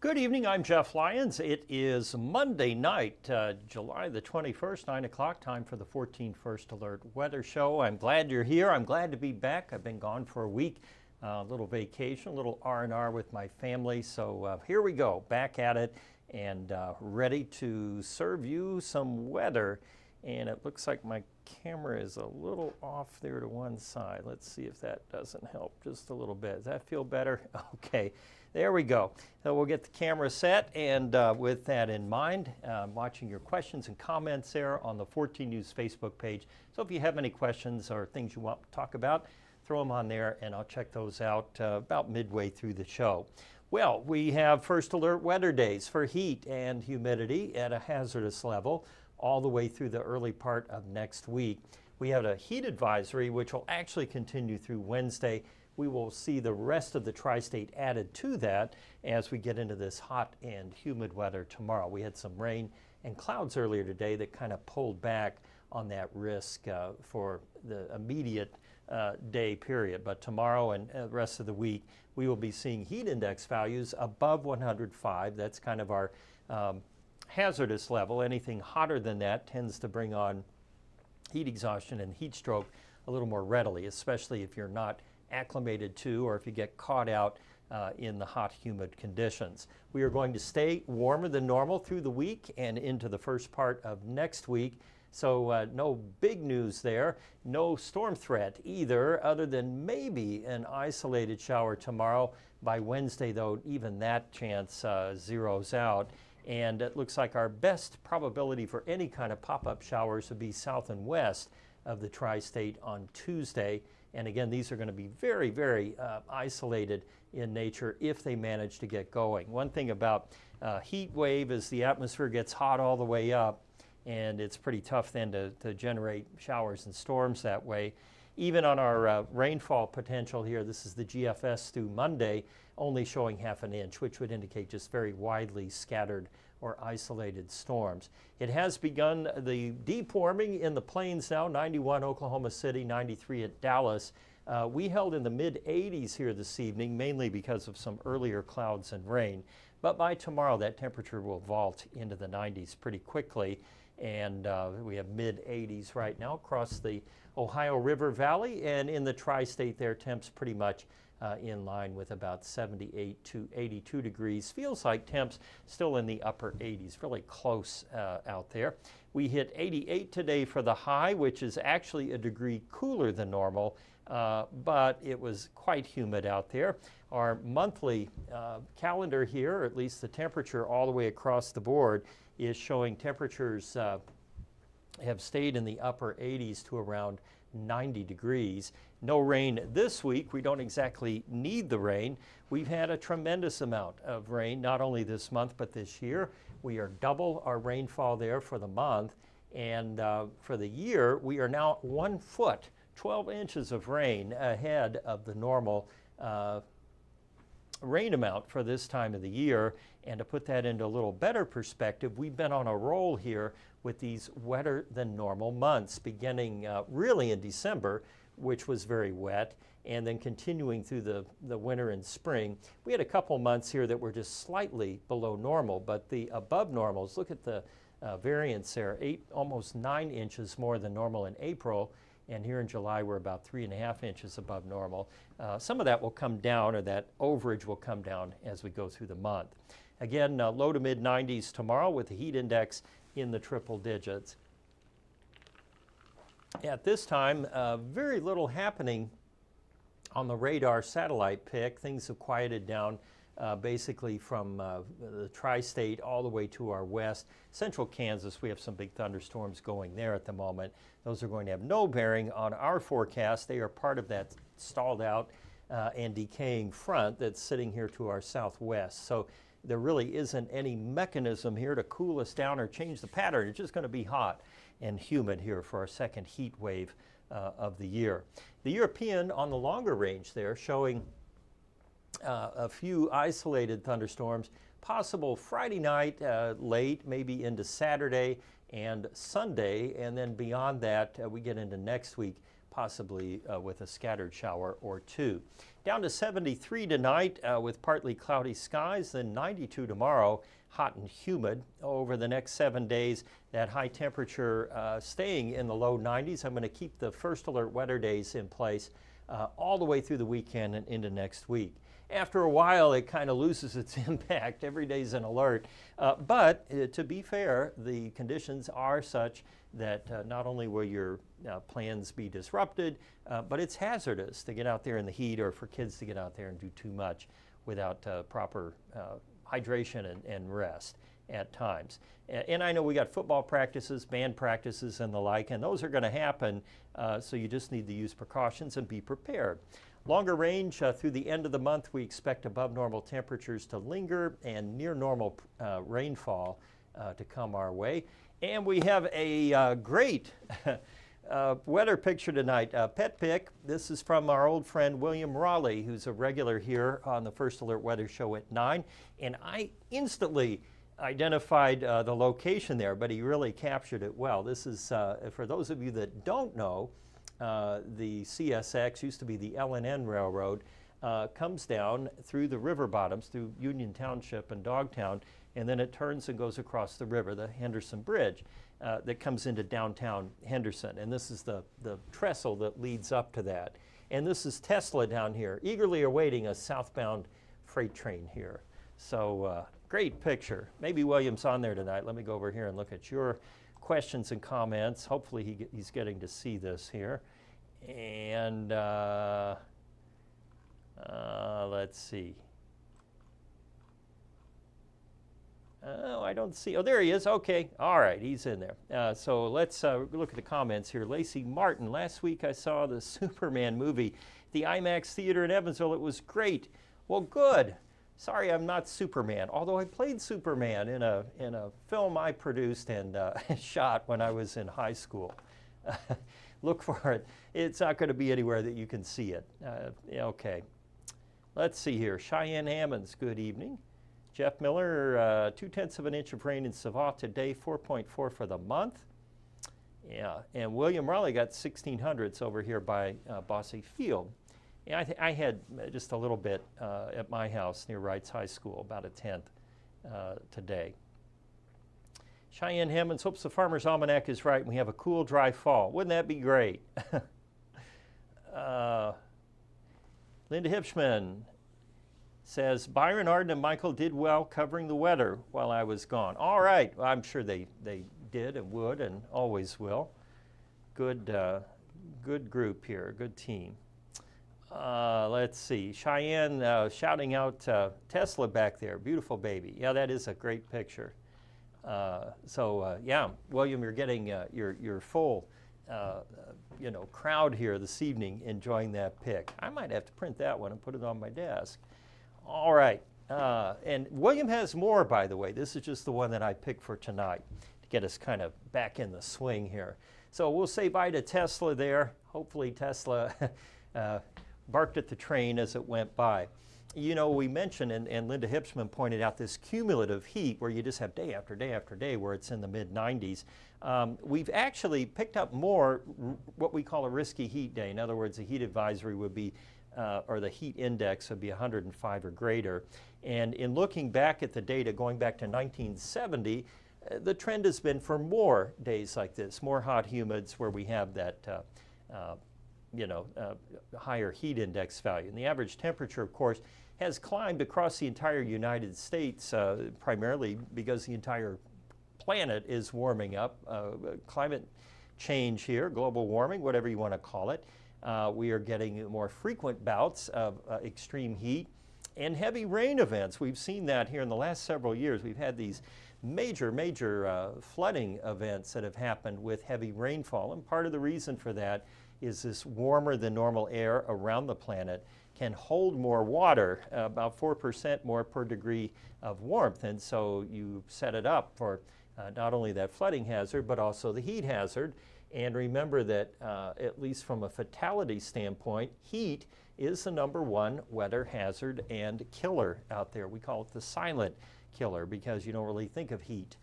Good evening, I'm Jeff Lyons. It is Monday night, July the 21st, 9 o'clock, time for the 14First Alert Weather Show. I'm glad you're here. I'm glad to be back. I've been gone for a week, a little vacation, a little R&R with my family. So here we go, back at it and ready to serve you some weather. And it looks like my camera is a little off there to one side. Let's see if that doesn't help just a little bit. Does that feel better? Okay, there we go. So we'll get the camera set, and with that in mind, watching your questions and comments there on the 14 News Facebook page. So if you have any questions or things you want to talk about, throw them on there, and I'll check those out about midway through the show. Well, we have first alert weather days for heat and humidity at a hazardous level all the way through the early part of next week. We have a heat advisory, which will actually continue through Wednesday. We will see the rest of the tri-state added to that as we get into this hot and humid weather tomorrow. We had some rain and clouds earlier today that kind of pulled back on that risk for the immediate day period. But tomorrow and the rest of the week, we will be seeing heat index values above 105. That's kind of our hazardous level. Anything hotter than that tends to bring on heat exhaustion and heat stroke a little more readily, especially if you're not acclimated to or if you get caught out in the hot, humid conditions. We are going to stay warmer than normal through the week and into the first part of next week. So no big news there. No storm threat either, other than maybe an isolated shower tomorrow. By Wednesday, though, even that chance zeroes out. And it looks like our best probability for any kind of pop-up showers would be south and west of the tri-state on Tuesday. And again, these are going to be very, very isolated in nature if they manage to get going. One thing about heat wave is the atmosphere gets hot all the way up, and it's pretty tough then to generate showers and storms that way. Even on our rainfall potential here, this is the GFS through Monday, only showing half an inch, which would indicate just very widely scattered or isolated storms. It has begun the deep warming in the plains now, 91 Oklahoma City, 93 at Dallas. We held in the mid-80s here this evening, mainly because of some earlier clouds and rain. But by tomorrow, that temperature will vault into the 90s pretty quickly. And we have mid-80s right now across the Ohio River Valley, and in the tri-state there, temps pretty much in line with about 78 to 82 degrees. Feels like temps still in the upper 80s, really close out there. We hit 88 today for the high, which is actually a degree cooler than normal, but it was quite humid out there. Our monthly calendar here, or at least the temperature all the way across the board, is showing temperatures have stayed in the upper 80s to around 90 degrees. No rain this week. We don't exactly need the rain. We've had a tremendous amount of rain, not only this month, but this year. We are double our rainfall there for the month. And for the year, we are now 1 foot, 12 inches of rain ahead of the normal rain amount for this time of the year. And to put that into a little better perspective, we've been on a roll here with these wetter than normal months, beginning really in December, which was very wet, and then continuing through the winter and spring. We had a couple months here that were just slightly below normal, but the above normals, look at the variance there, almost 9 inches more than normal in April. And here in July, we're about 3.5 inches above normal. Some of that will come down, or that overage will come down as we go through the month. Again, low to mid 90s tomorrow with the heat index in the triple digits. At this time, very little happening on the radar satellite pic. Things have quieted down basically from the tri-state all the way to our west. Central Kansas, we have some big thunderstorms going there at the moment. Those are going to have no bearing on our forecast. They are part of that stalled out and decaying front that's sitting here to our southwest. So there really isn't any mechanism here to cool us down or change the pattern. It's just going to be hot and humid here for our second heat wave of the year. The European on the longer range there showing a few isolated thunderstorms, possible Friday night late, maybe into Saturday and Sunday, and then beyond that we get into next week, possibly with a scattered shower or two. Down to 73 tonight with partly cloudy skies, then 92 tomorrow, hot and humid. Over the next 7 days, that high temperature staying in the low 90s. I'm going to keep the first alert weather days in place all the way through the weekend and into next week. After a while, it kind of loses its impact. Every day's an alert. But to be fair, the conditions are such that not only will your plans be disrupted, but it's hazardous to get out there in the heat or for kids to get out there and do too much without proper hydration and rest at times. And I know we got football practices, band practices, and the like, and those are going to happen, so you just need to use precautions and be prepared. Longer range through the end of the month, we expect above normal temperatures to linger and near normal rainfall to come our way. And we have a great weather picture tonight. Pet pick. This is from our old friend William Raleigh, who's a regular here on the First Alert Weather Show at 9. And I instantly identified the location there, but he really captured it well. This is, for those of you that don't know, the CSX, used to be the L&N Railroad, comes down through the river bottoms, through Union Township and Dogtown, and then it turns and goes across the river, the Henderson Bridge, that comes into downtown Henderson. And this is the trestle that leads up to that. And this is Tesla down here, eagerly awaiting a southbound freight train here. So great picture. Maybe William's on there tonight. Let me go over here and look at your questions and comments. Hopefully he's getting to see this here. And let's see. Oh, I don't see. Oh, there he is. Okay. All right. He's in there. So let's look at the comments here. Lacey Martin. Last week I saw the Superman movie at the IMAX theater in Evansville. It was great. Well, good. Sorry, I'm not Superman, although I played Superman in a film I produced and shot when I was in high school. Look for it. It's not going to be anywhere that you can see it. Okay. Let's see here. Cheyenne Hammonds, good evening. Jeff Miller, 0.2 of an inch of rain in Savaw today, 4.4 for the month. Yeah, and William Raleigh got 1600s over here by Bossy Field. Yeah, I had just a little bit at my house near Wrights High School, about 1/10 today. Cheyenne Hammonds hopes the Farmer's Almanac is right and we have a cool, dry fall. Wouldn't that be great? Linda Hipschman says, Byron, Arden, and Michael did well covering the weather while I was gone. All right. Well, I'm sure they did and would and always will. Good group here, good team. Let's see. Cheyenne shouting out Tesla back there. Beautiful baby. Yeah, that is a great picture. Yeah, William, you're getting your full crowd here this evening enjoying that pic. I might have to print that one and put it on my desk. All right. And William has more, by the way. This is just the one that I picked for tonight to get us kind of back in the swing here. So we'll say bye to Tesla there. Hopefully Tesla barked at the train as it went by. You know, we mentioned, and Linda Hipschman pointed out, this cumulative heat where you just have day after day after day where it's in the mid-90s. We've actually picked up more what we call a risky heat day. In other words, a heat advisory would be, or the heat index would be 105 or greater. And in looking back at the data going back to 1970, the trend has been for more days like this, more hot humids where we have that higher heat index value. And the average temperature, of course, has climbed across the entire United States, primarily because the entire planet is warming up. Climate change here, global warming, whatever you want to call it. We are getting more frequent bouts of extreme heat and heavy rain events. We've seen that here in the last several years. We've had these major flooding events that have happened with heavy rainfall. And part of the reason for that is this warmer than normal air around the planet can hold more water, about 4% more per degree of warmth. And so you set it up for not only that flooding hazard, but also the heat hazard. And remember that, at least from a fatality standpoint, heat is the #1 weather hazard and killer out there. We call it the silent killer because you don't really think of heat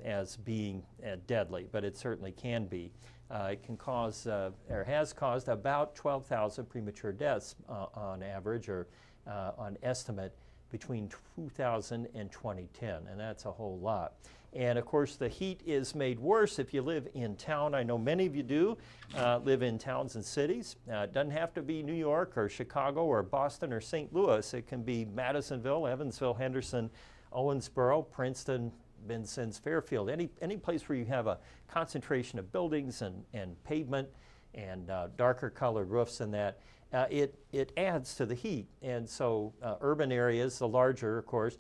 as being deadly, but it certainly can be. It can cause, or has caused, about 12,000 premature deaths on average, or on estimate, between 2000 and 2010, and that's a whole lot. And of course, the heat is made worse if you live in town. I know many of you do live in towns and cities. It doesn't have to be New York or Chicago or Boston or St. Louis. It can be Madisonville, Evansville, Henderson, Owensboro, Princeton, Vincennes, Fairfield, any place where you have a concentration of buildings and pavement and darker colored roofs than that. It adds to the heat. And so urban areas, the larger, of course,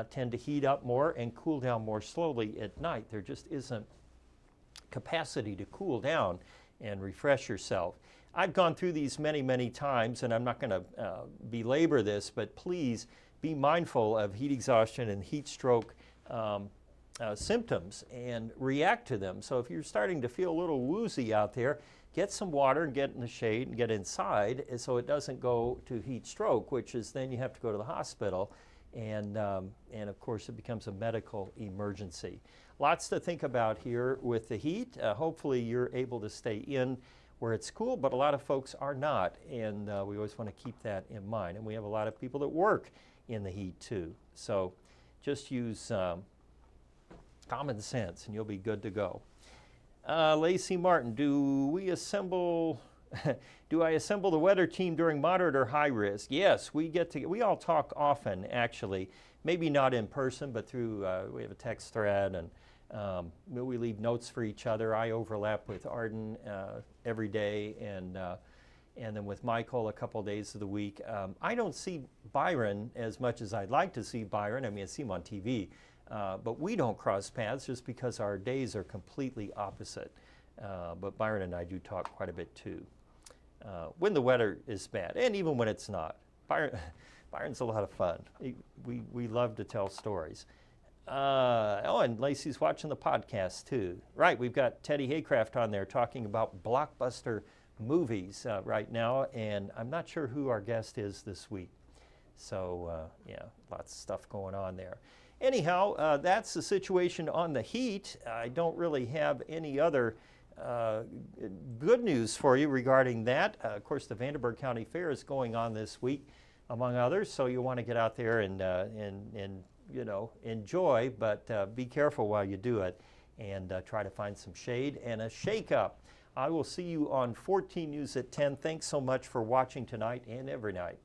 tend to heat up more and cool down more slowly at night. There just isn't capacity to cool down and refresh yourself. I've gone through these many, many times, and I'm not going to belabor this, but please be mindful of heat exhaustion and heat stroke symptoms and react to them. So if you're starting to feel a little woozy out there, get some water and get in the shade and get inside so it doesn't go to heat stroke, which is then you have to go to the hospital. And of course, it becomes a medical emergency. Lots to think about here with the heat. Hopefully, you're able to stay in where it's cool, but a lot of folks are not, and we always want to keep that in mind. And we have a lot of people that work in the heat, too. So just use common sense, and you'll be good to go. Lacey Martin, do I assemble the weather team during moderate or high risk? Yes, we all talk often, actually. Maybe not in person, but through, we have a text thread, and we leave notes for each other. I overlap with Arden every day, and then with Michael a couple days of the week. I don't see Byron as much as I'd like to see Byron. I mean, I see him on TV, but we don't cross paths just because our days are completely opposite. But Byron and I do talk quite a bit too. When the weather is bad, and even when it's not. Byron's a lot of fun. We love to tell stories. And Lacey's watching the podcast too. Right, we've got Teddy Haycraft on there talking about blockbuster movies right now, and I'm not sure who our guest is this week. So yeah, lots of stuff going on there. Anyhow, that's the situation on the heat. I don't really have any other good news for you regarding that. Of course, the Vanderburgh County Fair is going on this week, among others, so you want to get out there and enjoy, but be careful while you do it, and try to find some shade and a shake-up. I will see you on 14 News at 10. Thanks so much for watching tonight and every night.